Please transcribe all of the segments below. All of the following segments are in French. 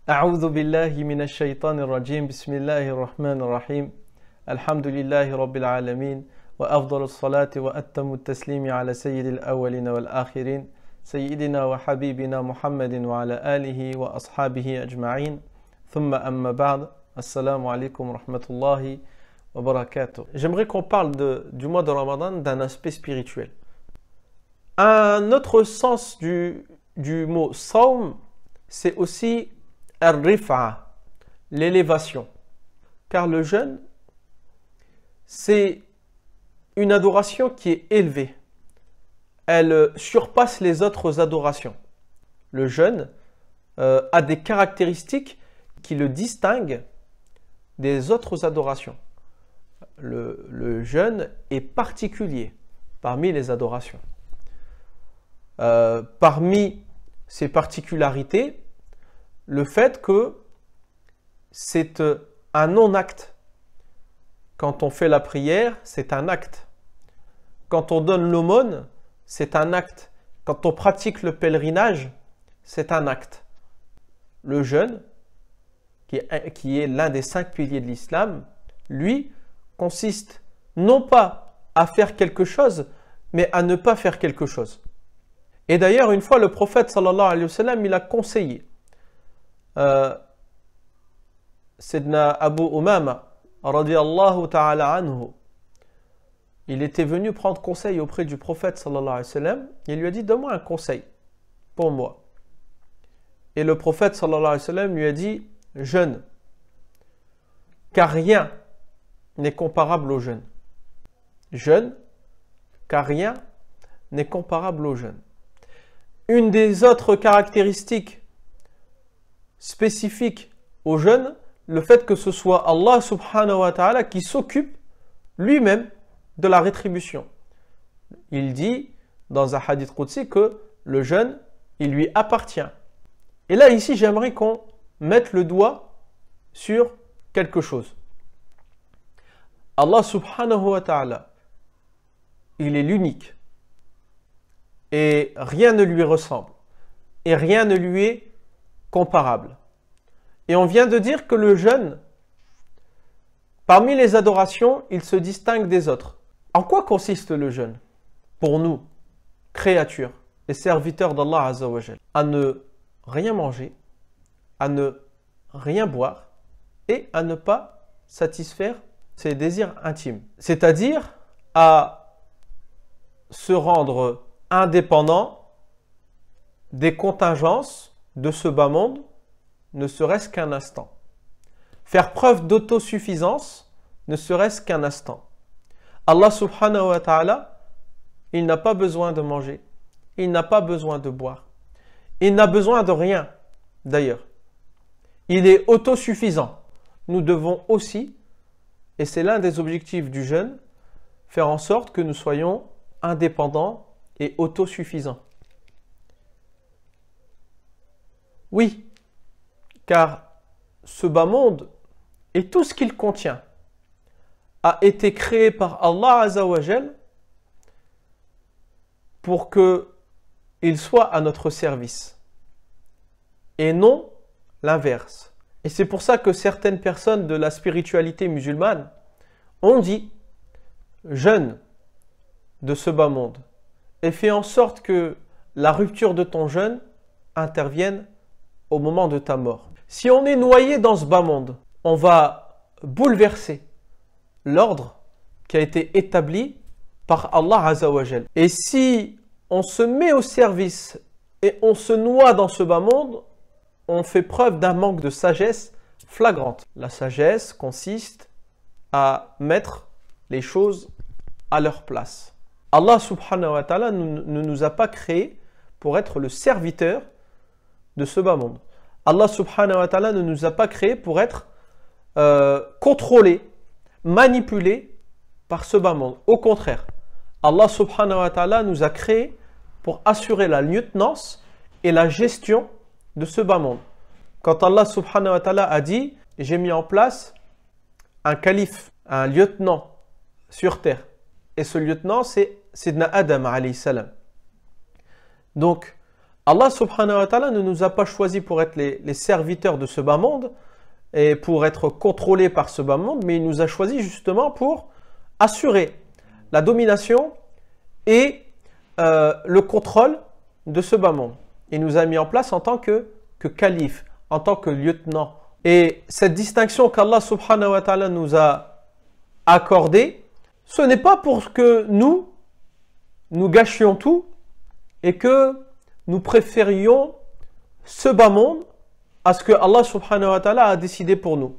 أعوذ بالله من الشيطان الرجيم بسم الله الرحمن الرحيم الحمد لله رب العالمين وأفضل الصلاة وأتم التسليم على سيد الأولين والآخرين سيدنا وحبيبنا محمد وعلى آله وأصحابه أجمعين ثم أما بعد السلام عليكم ورحمة الله وبركاته. J'aimerais qu'on parle du mois de Ramadan d'un aspect spirituel. Un autre sens du mot Sawm, c'est aussi Ar-Rif'a, l'élévation. Car le jeûne, c'est une adoration qui est élevée. Elle surpasse les autres adorations. Le jeûne a des caractéristiques qui le distinguent des autres adorations. Le jeûne est particulier parmi les adorations. Parmi ses particularités, le fait que c'est un non-acte. Quand on fait la prière, c'est un acte. Quand on donne l'aumône, c'est un acte. Quand on pratique le pèlerinage, c'est un acte. Le jeûne, qui est l'un des 5 piliers de l'islam, lui, consiste non pas à faire quelque chose, mais à ne pas faire quelque chose. Et d'ailleurs, une fois, le prophète sallallahu alayhi wa sallam, il a conseillé Sayyidina Abu Umama radiyallahu ta'ala anhu, il était venu prendre conseil auprès du prophète sallallahu alayhi wa sallam, il lui a dit: donne-moi un conseil pour moi. Et le prophète sallallahu alayhi wa sallam lui a dit: jeûne, car rien n'est comparable au jeûne. Jeûne, car rien n'est comparable au jeûne. Une des autres caractéristiques spécifiques au jeûne, le fait que ce soit Allah subhanahu wa ta'ala qui s'occupe lui-même de la rétribution. Il dit dans un hadith qudsi que le jeûne, il lui appartient. Et là, ici, j'aimerais qu'on mette le doigt sur quelque chose. Allah subhanahu wa ta'ala, il est l'unique. Et rien ne lui ressemble. Et rien ne lui est comparable. Et on vient de dire que le jeûne, parmi les adorations, il se distingue des autres. En quoi consiste le jeûne pour nous, créatures et serviteurs d'Allah Azza wa Jal? À ne rien manger, à ne rien boire et à ne pas satisfaire ses désirs intimes. C'est-à-dire à se rendre indépendant des contingences de ce bas monde, ne serait-ce qu'un instant. Faire preuve d'autosuffisance, ne serait-ce qu'un instant. Allah subhanahu wa ta'ala, il n'a pas besoin de manger, il n'a pas besoin de boire, il n'a besoin de rien d'ailleurs. Il est autosuffisant. Nous devons aussi, et c'est l'un des objectifs du jeûne, faire en sorte que nous soyons indépendants et autosuffisants. Oui, car ce bas monde et tout ce qu'il contient a été créé par Allah Azza wa Jal pour qu'il soit à notre service et non l'inverse. Et c'est pour ça que certaines personnes de la spiritualité musulmane ont dit: jeûne de ce bas monde et fais en sorte que la rupture de ton jeûne intervienne au moment de ta mort. Si on est noyé dans ce bas monde, on va bouleverser l'ordre qui a été établi par Allah Azza wa Jal. Et si on se met au service et on se noie dans ce bas monde, on fait preuve d'un manque de sagesse flagrante. La sagesse consiste à mettre les choses à leur place. Allah subhanahu wa ta'ala ne nous a pas créés pour être le serviteur de ce bas monde. Allah subhanahu wa ta'ala ne nous a pas créés pour être contrôlés, manipulés par ce bas monde. Au contraire, Allah subhanahu wa ta'ala nous a créés pour assurer la lieutenance et la gestion de ce bas monde. Quand Allah subhanahu wa ta'ala a dit: j'ai mis en place un calife, un lieutenant sur terre. Et ce lieutenant, c'est Sayyidina Adam alayhi salam. Donc, Allah subhanahu wa ta'ala ne nous a pas choisis pour être les serviteurs de ce bas monde et pour être contrôlés par ce bas monde, mais il nous a choisis justement pour assurer la domination et le contrôle de ce bas monde. Il nous a mis en place en tant que calife, en tant que lieutenant. Et cette distinction qu'Allah subhanahu wa ta'ala nous a accordée, ce n'est pas pour que nous gâchions tout et que nous préférions ce bas monde à ce que Allah subhanahu wa ta'ala a décidé pour nous.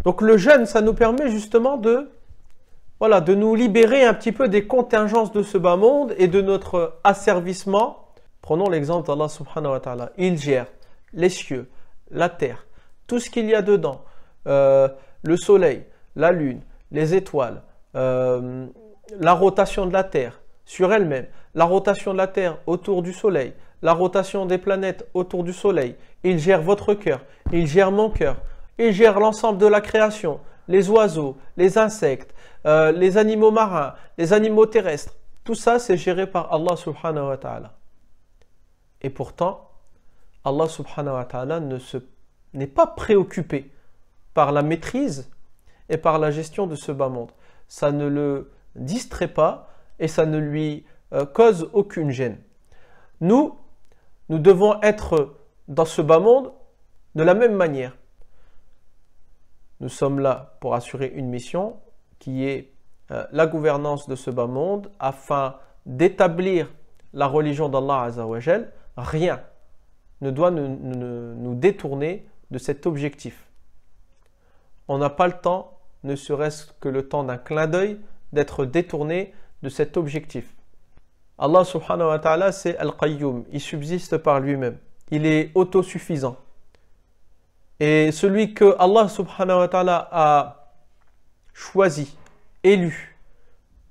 Donc le jeûne, ça nous permet justement de nous libérer un petit peu des contingences de ce bas monde et de notre asservissement. Prenons l'exemple d'Allah subhanahu wa ta'ala. Il gère les cieux, la terre, tout ce qu'il y a dedans, le soleil, la lune, les étoiles, la rotation de la terre sur elle-même, la rotation de la terre autour du soleil, la rotation des planètes autour du soleil. Il gère votre cœur, il gère mon cœur, il gère l'ensemble de la création, les oiseaux, les insectes, les animaux marins, les animaux terrestres. Tout ça, c'est géré par Allah subhanahu wa ta'ala. Et pourtant, Allah subhanahu wa ta'ala n'est pas préoccupé par la maîtrise et par la gestion de ce bas monde. Ça ne le distrait pas et ça ne lui cause aucune gêne. Nous devons être dans ce bas monde de la même manière. Nous sommes là pour assurer une mission qui est la gouvernance de ce bas monde afin d'établir la religion d'Allah Azza wa Jal. Rien ne doit nous détourner de cet objectif. On n'a pas le temps, ne serait-ce que le temps d'un clin d'œil, d'être détourné de cet objectif. Allah subhanahu wa ta'ala, c'est Al-Qayyum, il subsiste par lui-même, il est autosuffisant. Et celui que Allah subhanahu wa ta'ala a choisi, élu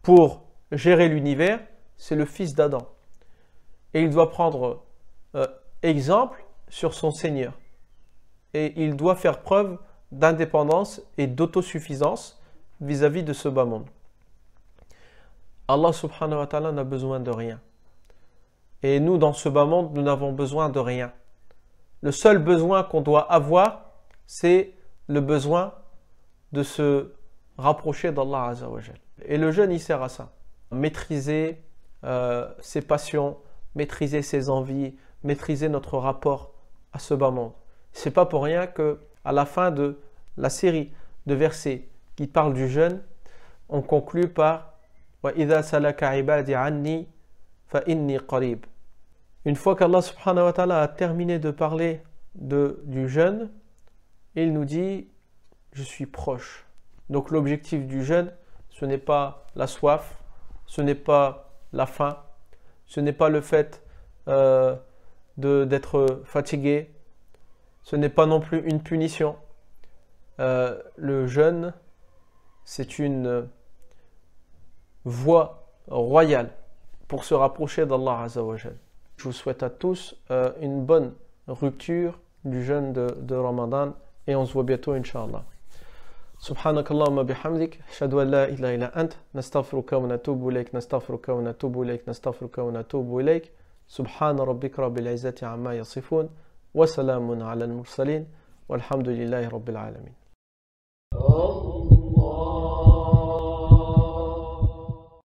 pour gérer l'univers, c'est le fils d'Adam. Et il doit prendre exemple sur son Seigneur. Et il doit faire preuve d'indépendance et d'autosuffisance vis-à-vis de ce bas monde. Allah subhanahu wa ta'ala n'a besoin de rien. Et nous, dans ce bas monde, nous n'avons besoin de rien. Le seul besoin qu'on doit avoir, c'est le besoin de se rapprocher d'Allah Azza wa Jal. Et le jeûne, il sert à ça. Maîtriser ses passions, maîtriser ses envies, maîtriser notre rapport à ce bas monde. C'est pas pour rien que à la fin de la série de versets qui parlent du jeûne, on conclut par wa idha salaka ibadi anni fa inni qarib. Une fois qu'Allah subhanahu wa ta'ala a terminé de parler du jeûne, il nous dit je suis proche. Donc l'objectif du jeûne, ce n'est pas la soif, ce n'est pas la faim, ce n'est pas le fait d'être fatigué, ce n'est pas non plus une punition. Le jeûne, c'est une voie royale pour se rapprocher d'Allah Azza wa Jal. Je vous souhaite à tous une bonne rupture du jeûne de Ramadan et on se voit bientôt, Inch'Allah. سبحانك اللهم بحمدك أشهد أن لا إله إلا أنت نستغفرك ونتوب إليك نستغفرك ونتوب إليك نستغفرك ونتوب إليك سبحان ربك رب العزة عما يصفون وسلام على المرسلين والحمد لله رب العالمين.